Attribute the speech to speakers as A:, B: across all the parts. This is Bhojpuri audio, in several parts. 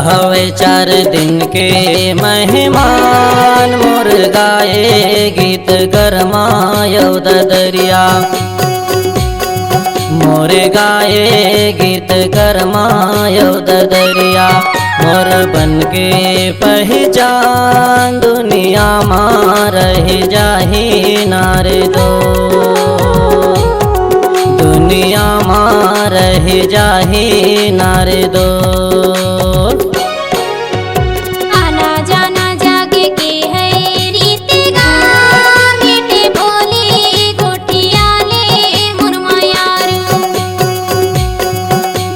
A: हवे 4 दिन के मेहमान मोर गाए गीत गरमायो दरिया। मोर गाए गीत गरमायो दरिया। मोर बन के पहचान दुनिया मां रह जाही नारे दो। दुनिया मां रह जाही नारे दो।
B: आना जाना जागे के है रीत गा मीठे बोली गोठिया ले मुरमा यार।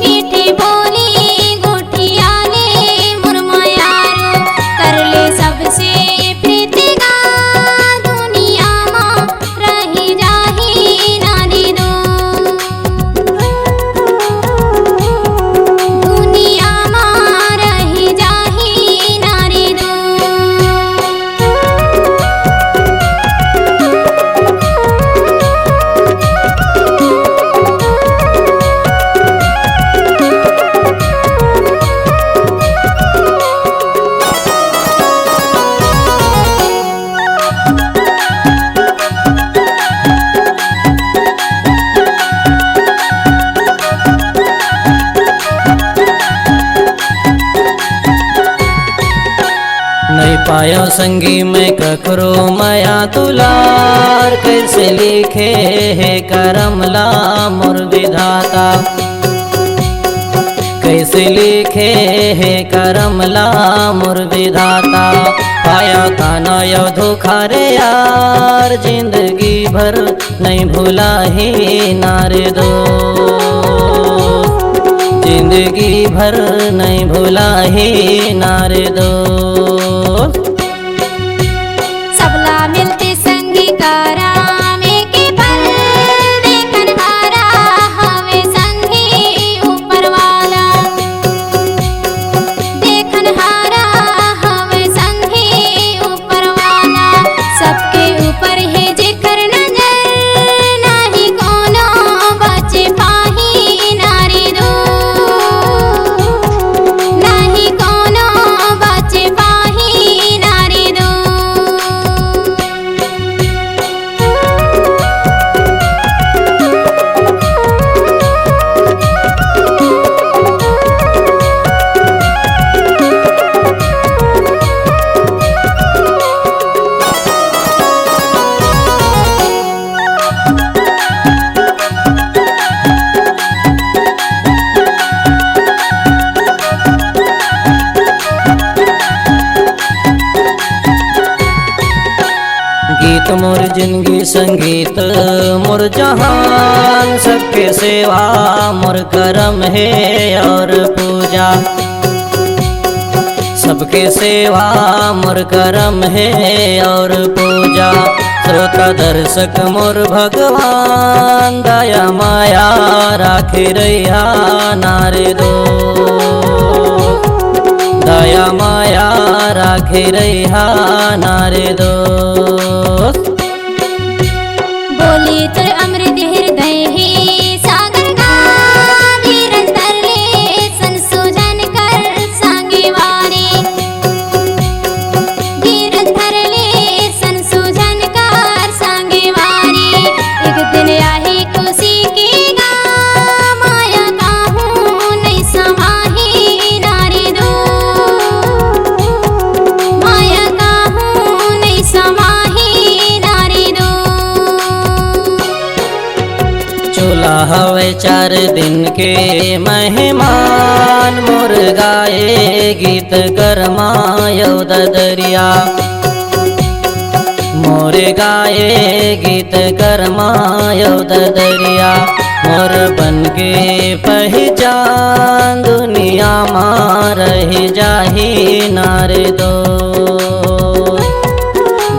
B: मीठे बोली गोठिया ले मुरमा यार। कर ले सबसे प्रीत गा दुनिया मां रही जाही नारी दो। दुनिया मां रही जाही नारी दो।
A: नहीं पायो संगी में ककरो माया दुलार। कैसे लिखे है करमला मोर विधाता। कैसे लिखे है करमला मोर विधाता। पाया ताना यो धोखा रे यार। जिंदगी भर नहीं भूला ही नारे दो। जिंदगी भर नहीं भूला ही नारे दो।
B: सबला मिलते संगी कारा में के पल देखन हारा हवे संगी ऊपर वाला। देखन हारा हवे संगी ऊपर वाला। सबके ऊपर है जेकर नजर नहीं कोनो बचे पाही नारी दो। नहीं कोनो बचे पाही नारी दो।
A: गीत मोर जिंदगी संगीत मोर जहान। सबके सेवा मोर करम है और पूजा। सबके सेवा मोर करम है और पूजा। श्रोता दर्शक मोर भगवान। दया माया राखे रैया नारे दो। दया माया राखे रैया नारे दो।
B: बोली तर अमृत हृदय है सागर का। धीरज धर ले संशोधन कर सांगे वारी। धीरज धर ले संशोधन कर सांगे वारी। एक दिन आही खुशी की गा माया काहूँ नहीं समाही नारी दो। माया काहूँ नहीं समाही नारी दो।
A: चोला हवे 4 दिन के मेहमान मोर गाए गीत गरमायो दरिया। मोर गाए गीत गरमायो दरिया। मोर बन के पहचान दुनिया मां रह जाही नारे दो।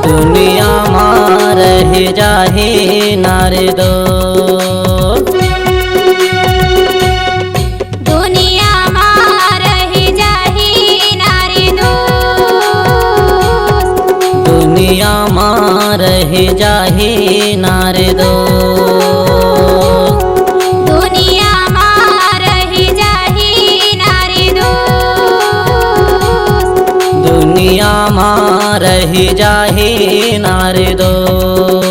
A: दुनिया मां रह जाही नारे दो।
B: दुनिया मां रही जाही नारी दो।
A: दुनिया मां रह जाही नारे दो।
B: दुनिया मां रही जाही नारी दो।
A: रही जाही नारे दो।